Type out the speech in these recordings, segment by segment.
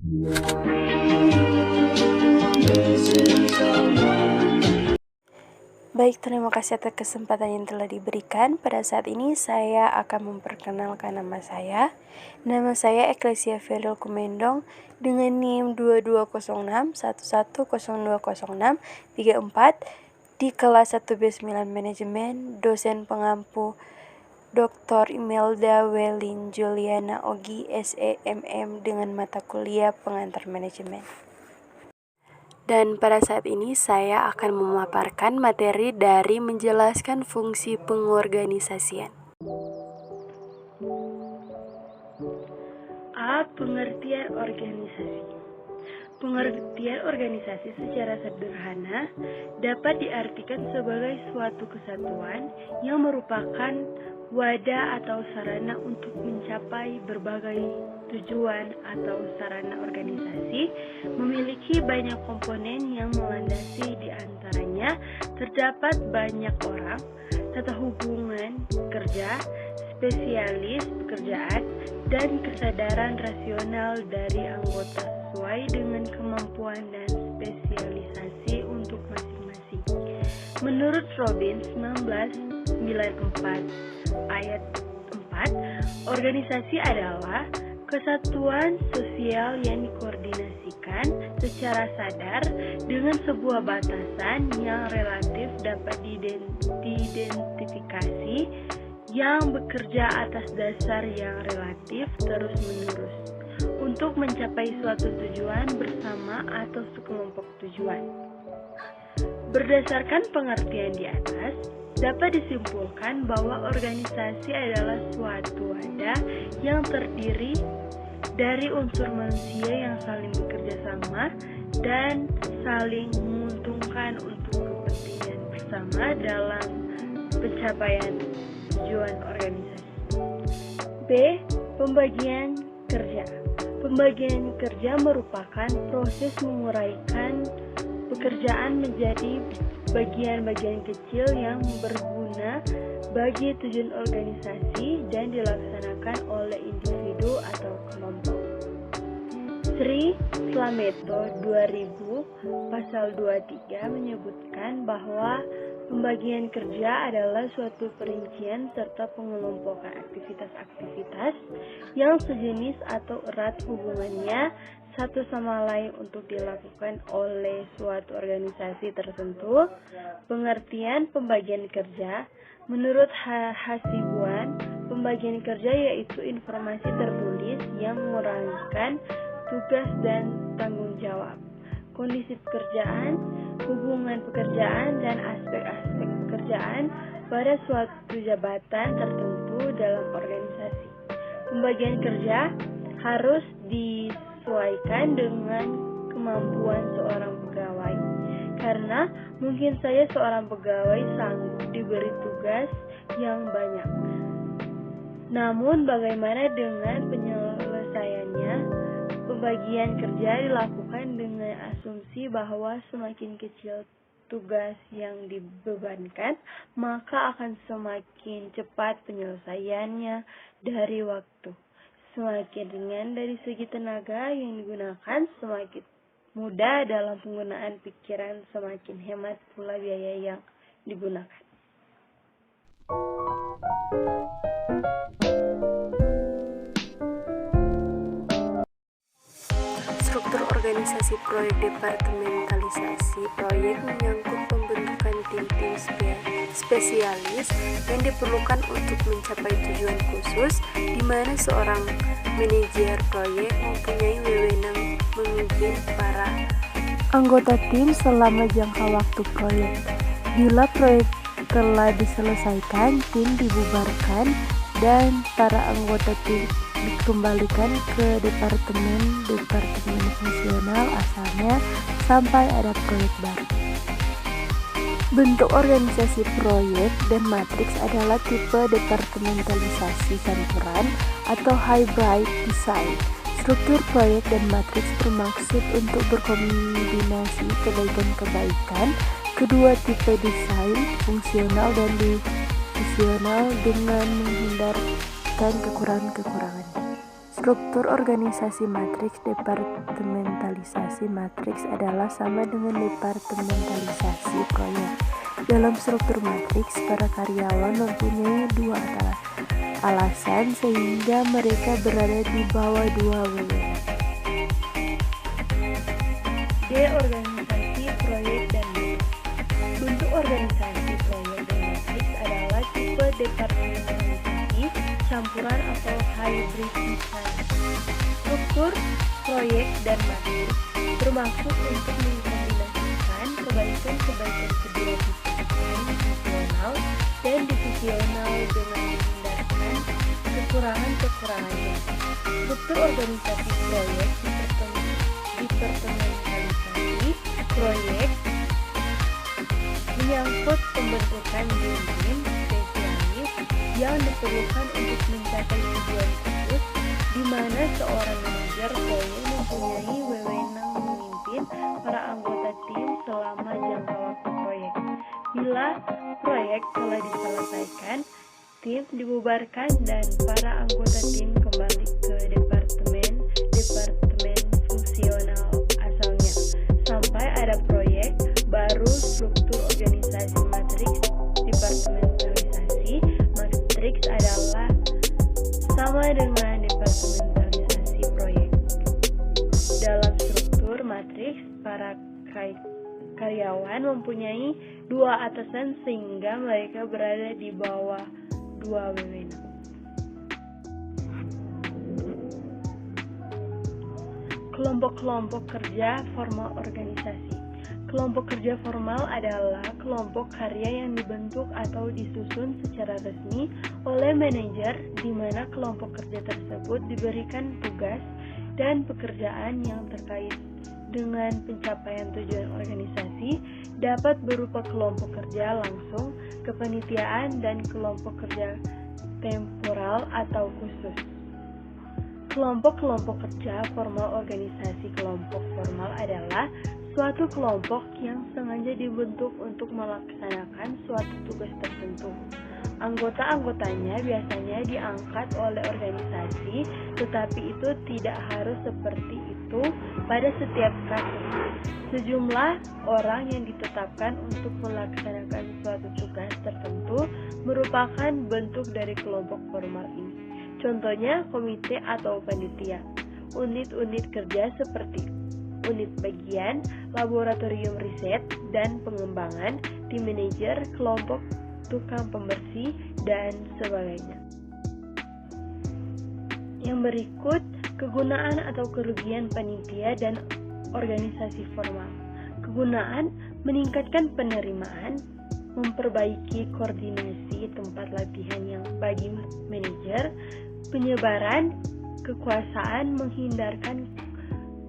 Baik, terima kasih atas kesempatan yang telah diberikan. Pada saat ini saya akan memperkenalkan nama saya. Nama saya Eklesia Feril Kumendong dengan NIM 2206 110206 34 di kelas 1B9 Manajemen, dosen pengampu Dr. Imelda Welin Juliana Ogi SEMM dengan mata kuliah pengantar manajemen. Dan pada saat ini saya akan memaparkan materi dari menjelaskan fungsi pengorganisasian. A. Pengertian organisasi. Pengertian organisasi secara sederhana dapat diartikan sebagai suatu kesatuan yang merupakan wadah atau sarana untuk mencapai berbagai tujuan. Atau sarana organisasi memiliki banyak komponen yang melandasi, di antaranya terdapat banyak orang, tata hubungan kerja, spesialis pekerjaan, dan kesadaran rasional dari anggota sesuai dengan kemampuan dan spesialisasi untuk masing-masing. Menurut Robbins 1994 ayat 4, organisasi adalah kesatuan sosial yang dikoordinasikan secara sadar dengan sebuah batasan yang relatif dapat diidentifikasi, yang bekerja atas dasar yang relatif terus-menerus untuk mencapai suatu tujuan bersama atau sekelompok tujuan. Berdasarkan pengertian di atas, dapat disimpulkan bahwa organisasi adalah suatu wadah yang terdiri dari unsur manusia yang saling bekerja sama dan saling menguntungkan untuk kepentingan bersama dalam pencapaian tujuan organisasi. B. Pembagian kerja. Pembagian kerja merupakan proses menguraikan pekerjaan menjadi bagian-bagian kecil yang berguna bagi tujuan organisasi dan dilaksanakan oleh individu atau kelompok. Sri Slameto 2000 pasal 23 menyebutkan bahwa pembagian kerja adalah suatu perincian serta pengelompokan aktivitas-aktivitas yang sejenis atau erat hubungannya satu sama lain untuk dilakukan oleh suatu organisasi tertentu. Pengertian pembagian kerja menurut Hasibuan, pembagian kerja yaitu informasi tertulis yang mengurangkan tugas dan tanggung jawab, kondisi pekerjaan, hubungan pekerjaan, dan aspek-aspek pekerjaan pada suatu jabatan tertentu dalam organisasi. Pembagian kerja harus disesuaikan dengan kemampuan seorang pegawai, karena mungkin saja seorang pegawai sanggup diberi tugas yang banyak. Namun bagaimana dengan penyelesaiannya? Pembagian kerja dilakukan dengan asumsi bahwa semakin kecil tugas yang dibebankan, maka akan semakin cepat penyelesaiannya dari waktu. Semakin ringan dari segi tenaga yang digunakan, semakin mudah dalam penggunaan pikiran, semakin hemat pula biaya yang digunakan. Struktur organisasi proyek. Departementalisasi proyek menyangkut pembentukan tim-tim spesialis yang diperlukan untuk mencapai tujuan khusus, di mana seorang manajer proyek mempunyai wewenang memimpin para anggota tim selama jangka waktu proyek. Bila proyek telah diselesaikan, tim dibubarkan dan para anggota tim dikembalikan ke departemen fungsional asalnya sampai ada proyek baru. Bentuk organisasi proyek dan matriks adalah tipe departementalisasi campuran atau hybrid design. Struktur proyek dan matriks bermaksud untuk berkombinasi kebaikan-kebaikan kedua tipe desain, fungsional dan divisional, dengan menghindarkan kekurangan-kekurangan. Struktur organisasi matriks departementalisasi matriks adalah sama dengan departementalisasi proyek. Dalam struktur matriks, para karyawan mempunyai dua alasan sehingga mereka berada di bawah dua wewenang. D. Organisasi proyek dan matriks. Bentuk organisasi proyek dan matriks adalah tipe departementalisasi campuran atau hybrid misalnya. Struktur proyek dan matriks bermaksud untuk mengkombinasikan kebaikan-kebaikan kedua disiplin fungsional dan divisional dengan menghindarkan kekurangan-kekurangannya. Struktur organisasi proyek departementalisasi proyek menyangkut pembentukan tim spesialis yang diperlukan untuk mencapai tujuan khusus, di mana seorang manajer proyek mempunyai wewenang memimpin para anggota tim selama jangka waktu proyek. Bila proyek telah diselesaikan, tim dibubarkan dan para anggota tim kembali ke departemen fungsional asalnya. Sampai ada proyek baru, struktur organisasi matriks departementalisasi matriks adalah sama dengan departementalisasi proyek. Dalam struktur matriks, para karyawan mempunyai dua atasan sehingga mereka berada di bawah dua wewenang. Kelompok-kelompok kerja formal organisasi. Kelompok kerja formal adalah kelompok karya yang dibentuk atau disusun secara resmi oleh manajer, di mana kelompok kerja tersebut diberikan tugas dan pekerjaan yang terkait dengan pencapaian tujuan organisasi, dapat berupa kelompok kerja langsung, kepanitiaan, dan kelompok kerja temporal atau khusus. Kelompok-kelompok kerja formal organisasi. Kelompok formal adalah suatu kelompok yang sengaja dibentuk untuk melaksanakan suatu tugas tertentu. Anggota-anggotanya biasanya diangkat oleh organisasi, tetapi itu tidak harus seperti itu pada setiap kasus. Sejumlah orang yang ditetapkan untuk melaksanakan suatu tugas tertentu merupakan bentuk dari kelompok formal ini. Contohnya komite atau panitia. Unit-unit kerja seperti unit bagian, laboratorium riset dan pengembangan, tim manajer, kelompok tukang pembersih, dan sebagainya. Yang berikut, kegunaan atau kerugian panitia dan organisasi formal. Kegunaan: meningkatkan penerimaan, memperbaiki koordinasi tempat latihan yang bagi manajer, penyebaran kekuasaan, menghindarkan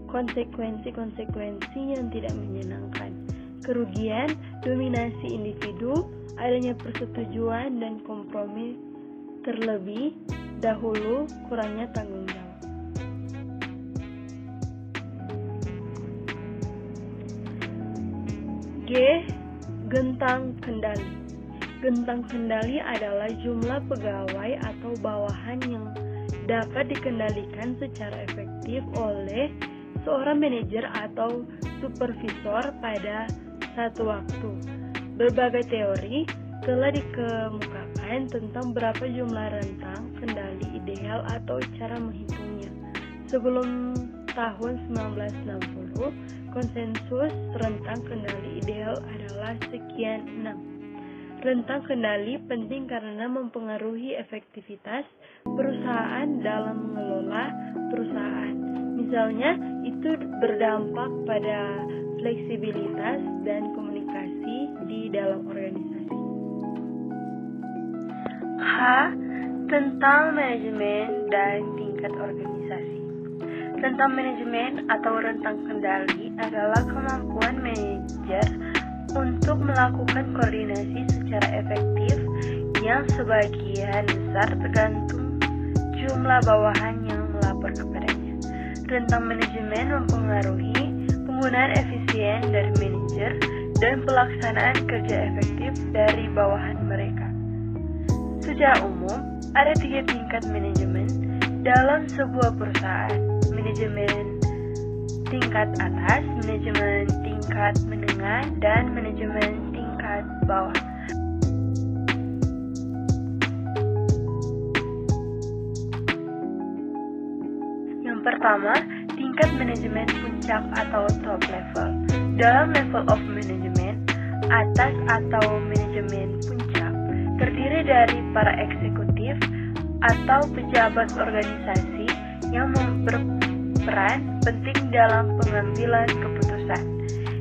konsekuensi-konsekuensi yang tidak menyenangkan. Kerugian: dominasi individu, adanya persetujuan dan kompromi terlebih dahulu, kurangnya tanggung jawab. G. Gentang kendali. Gentang kendali adalah jumlah pegawai atau bawahan yang dapat dikendalikan secara efektif oleh seorang manajer atau supervisor pada satu waktu. Berbagai teori telah dikemukakan tentang berapa jumlah rentang kendali ideal atau cara menghitungnya. Sebelum tahun 1960, konsensus rentang kendali ideal adalah sekian 6. Rentang kendali penting karena mempengaruhi efektivitas perusahaan dalam mengelola perusahaan. Misalnya, itu berdampak pada fleksibilitas dan komunikasi di dalam organisasi. H. Tentang manajemen dan tingkat organisasi. Rentang manajemen atau rentang kendali adalah kemampuan manajer untuk melakukan koordinasi secara efektif yang sebagian besar tergantung jumlah bawahan yang melapor kepadanya. Rentang manajemen mempengaruhi penggunaan efisien dari manajer dan pelaksanaan kerja efektif dari bawahan mereka. Secara umum, ada 3 tingkat manajemen, Dalam sebuah perusahaan, manajemen tingkat atas, manajemen tingkat menengah, dan manajemen tingkat bawah. Yang pertama, tingkat manajemen puncak atau top level. Dalam level of management, atas atau manajemen puncak terdiri dari para eksekutif atau pejabat organisasi yang berperan penting dalam pengambilan keputusan.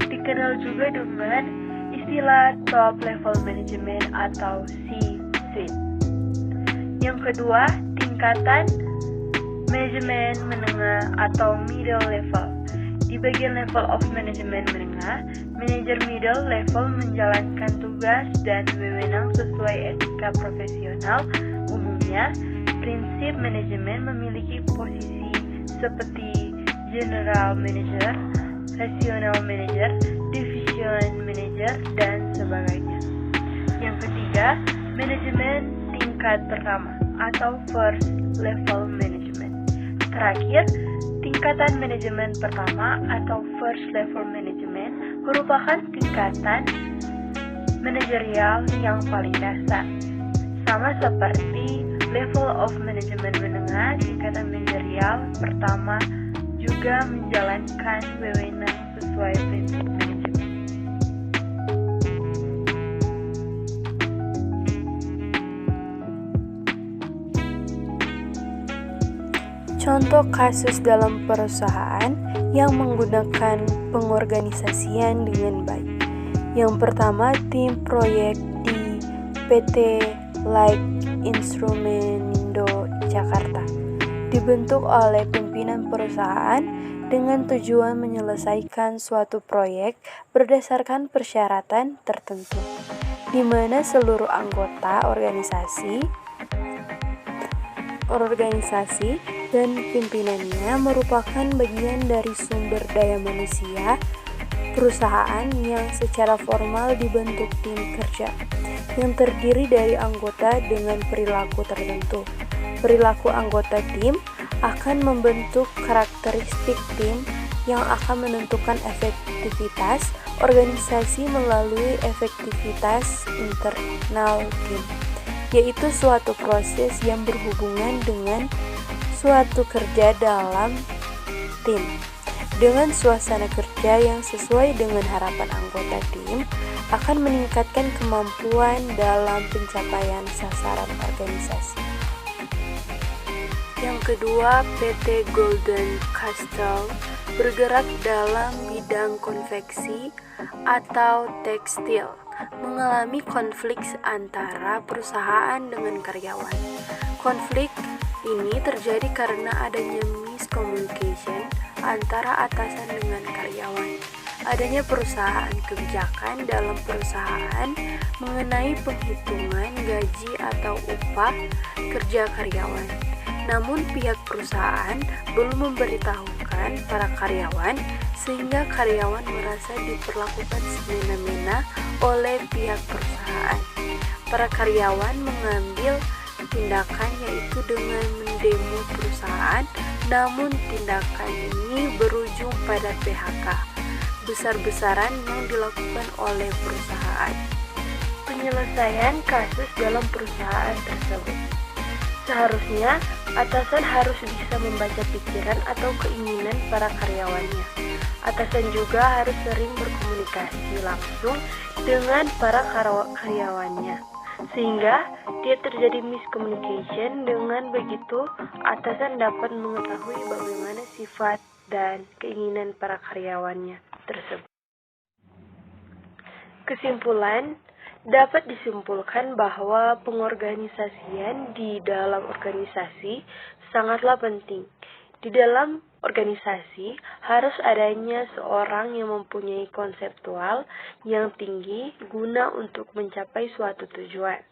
Dikenal juga dengan istilah top level management atau C-suite. Yang kedua, tingkatan manajemen menengah atau middle level. Di bagian level of manajemen menengah, manajer middle level menjalankan tugas dan wewenang sesuai etika profesional. Umumnya, prinsip manajemen memiliki posisi seperti general manager, regional manager, division manager, dan sebagainya. Yang ketiga, manajemen tingkat pertama atau first level management. Terakhir, tingkatan manajemen pertama atau first level management merupakan tingkatan manajerial yang paling dasar. Sama seperti level of management menengah, tingkatan manajerial pertama juga menjalankan wewenang sesuai prinsip manajemen. Contoh kasus dalam perusahaan yang menggunakan pengorganisasian dengan baik. Yang pertama, tim proyek di PT Like Instrumenindo Jakarta dibentuk oleh pimpinan perusahaan dengan tujuan menyelesaikan suatu proyek berdasarkan persyaratan tertentu, di mana seluruh anggota organisasi dan pimpinannya merupakan bagian dari sumber daya manusia perusahaan yang secara formal dibentuk tim kerja yang terdiri dari anggota dengan perilaku tertentu. Perilaku anggota tim akan membentuk karakteristik tim yang akan menentukan efektivitas organisasi melalui efektivitas internal tim, yaitu suatu proses yang berhubungan dengan suatu kerja dalam tim. Dengan suasana kerja yang sesuai dengan harapan anggota tim akan meningkatkan kemampuan dalam pencapaian sasaran organisasi. Yang kedua, PT Golden Castle bergerak dalam bidang konveksi atau tekstil, mengalami konflik antara perusahaan dengan karyawan. Konflik ini terjadi karena adanya miscommunication antara atasan dengan karyawan. Adanya perusahaan kebijakan dalam perusahaan mengenai penghitungan gaji atau upah kerja karyawan. Namun pihak perusahaan belum memberitahukan para karyawan sehingga karyawan merasa diperlakukan semena-mena oleh pihak perusahaan. Para karyawan mengambil tindakan yaitu dengan mendemo perusahaan, namun tindakan ini berujung pada PHK besar-besaran yang dilakukan oleh perusahaan. Penyelesaian kasus dalam perusahaan tersebut. Seharusnya atasan harus bisa membaca pikiran atau keinginan para karyawannya. Atasan juga harus sering berkomunikasi langsung dengan para karyawannya, sehingga dia terjadi miscommunication. Dengan begitu, atasan dapat mengetahui bagaimana sifat dan keinginan para karyawannya tersebut. Kesimpulan, dapat disimpulkan bahwa pengorganisasian di dalam organisasi sangatlah penting. Di dalam organisasi harus adanya seorang yang mempunyai konseptual yang tinggi guna untuk mencapai suatu tujuan.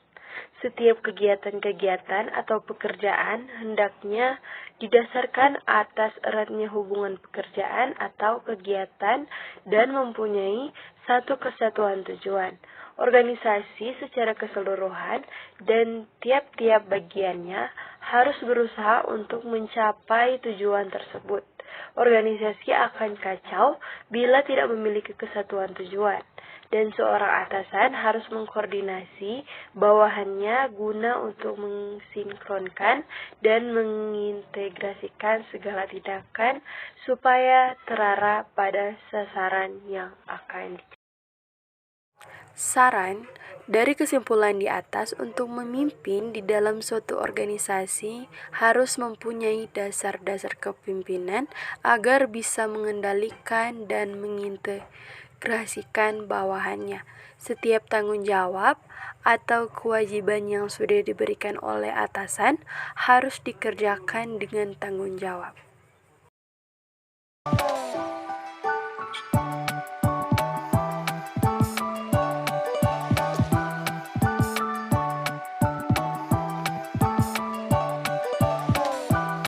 Setiap kegiatan-kegiatan atau pekerjaan hendaknya didasarkan atas eratnya hubungan pekerjaan atau kegiatan dan mempunyai satu kesatuan tujuan. Organisasi secara keseluruhan dan tiap-tiap bagiannya harus berusaha untuk mencapai tujuan tersebut. Organisasi akan kacau bila tidak memiliki kesatuan tujuan, dan seorang atasan harus mengkoordinasi bawahannya guna untuk mensinkronkan dan mengintegrasikan segala tindakan supaya terarah pada sasaran yang akan dicapai. Saran dari kesimpulan di atas, untuk memimpin di dalam suatu organisasi harus mempunyai dasar-dasar kepemimpinan agar bisa mengendalikan dan mengintegrasikan bawahannya. Setiap tanggung jawab atau kewajiban yang sudah diberikan oleh atasan harus dikerjakan dengan tanggung jawab.